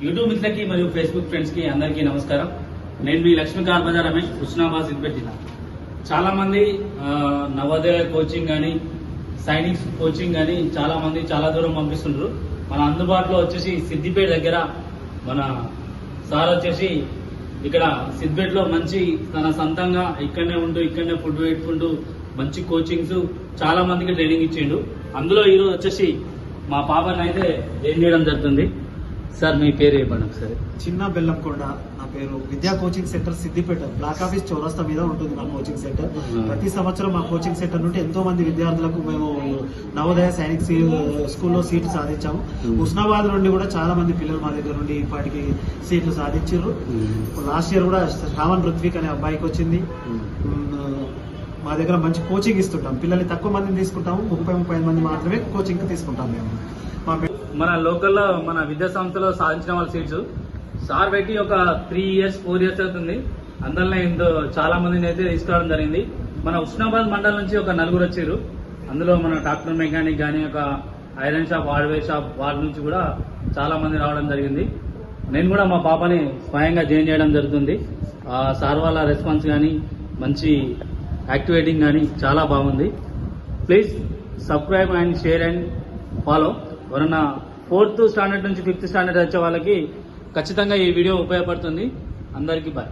YouTube మిత్రులకి మరియు Facebook friends కి అందరికీ నమస్కారం. నేను మీ లక్ష్మీకాంత్ బజార్ రమేష్, హుస్నాబాద్ సిద్దిపేట జిల్లా. చాలా మంది నవోదయ కోచింగ్ కానీ సైనిక్స్ కోచింగ్ కానీ చాలా మంది చాలా దూరం పంపిస్తుండ్రు. మన అందుబాటులో వచ్చేసి సిద్దిపేట దగ్గర మన సార్ వచ్చేసి ఇక్కడ సిద్దిపేటలో మంచి తన సొంతంగా ఇక్కడనే ఉంటూ ఇక్కడనే ఫుడ్ పెట్టుకుంటూ మంచి కోచింగ్స్ చాలా మందికి ట్రైనింగ్ ఇచ్చిండు. అందులో ఈరోజు వచ్చేసి మా పాపని అయితే ఏం చేయడం జరుగుతుంది. సార్ మీ పేరు చెప్పండి ఒకసారి. చిన్న బెల్లంకొండ నా పేరు. విద్యా coaching centre Siddipet black office చౌరస్తా మీద ఉంటుంది మా కోచింగ్ సెంటర్. ప్రతి సంవత్సరం మా కోచింగ్ సెంటర్ నుండి ఎంతో మంది విద్యార్థులకు మేము నవోదయ సైనిక్ స్కూల్లో సీట్లు సాధించాము. హుస్నాబాద్ నుండి కూడా చాలా మంది పిల్లలు మా దగ్గర నుండి ఇప్పటికి సీట్లు సాధించారు. లాస్ట్ ఇయర్ కూడా శ్రావణ్ రుత్విక్ అనే అబ్బాయికి వచ్చింది. మా దగ్గర మంచి కోచింగ్ ఇస్తుంటాం. పిల్లల్ని తక్కువ మందిని తీసుకుంటాము, 30-35 మంది మాత్రమే కోచింగ్ తీసుకుంటాం మేము. మన లోకల్లో మన విద్యా సంస్థలో సాధించిన వాళ్ళ సీట్స్ సార్ పెట్టి ఒక 3 years 4 years అవుతుంది. అందులో ఇందులో చాలా మందిని అయితే తీసుకురావడం జరిగింది. మన హుస్నాబాద్ మండలం నుంచి ఒక 4 వచ్చారు. అందులో మన డాక్టర్ మెకానిక్ కానీ ఒక ఐరన్ షాప్ హార్డ్వేర్ షాప్ వాళ్ళ నుంచి కూడా చాలా మంది రావడం జరిగింది. నేను కూడా మా పాపని స్వయంగా జాయిన్ చేయడం జరుగుతుంది. సార్ వాళ్ళ రెస్పాన్స్ కానీ మంచి యాక్టివేటింగ్ కానీ చాలా బాగుంది. Please subscribe and share and follow. ఎవరన్నా 4th స్టాండర్డ్ నుంచి 5th స్టాండర్డ్ వచ్చే వాళ్ళకి ఖచ్చితంగా ఈ వీడియో ఉపయోగపడుతుంది. అందరికీ బాయ్.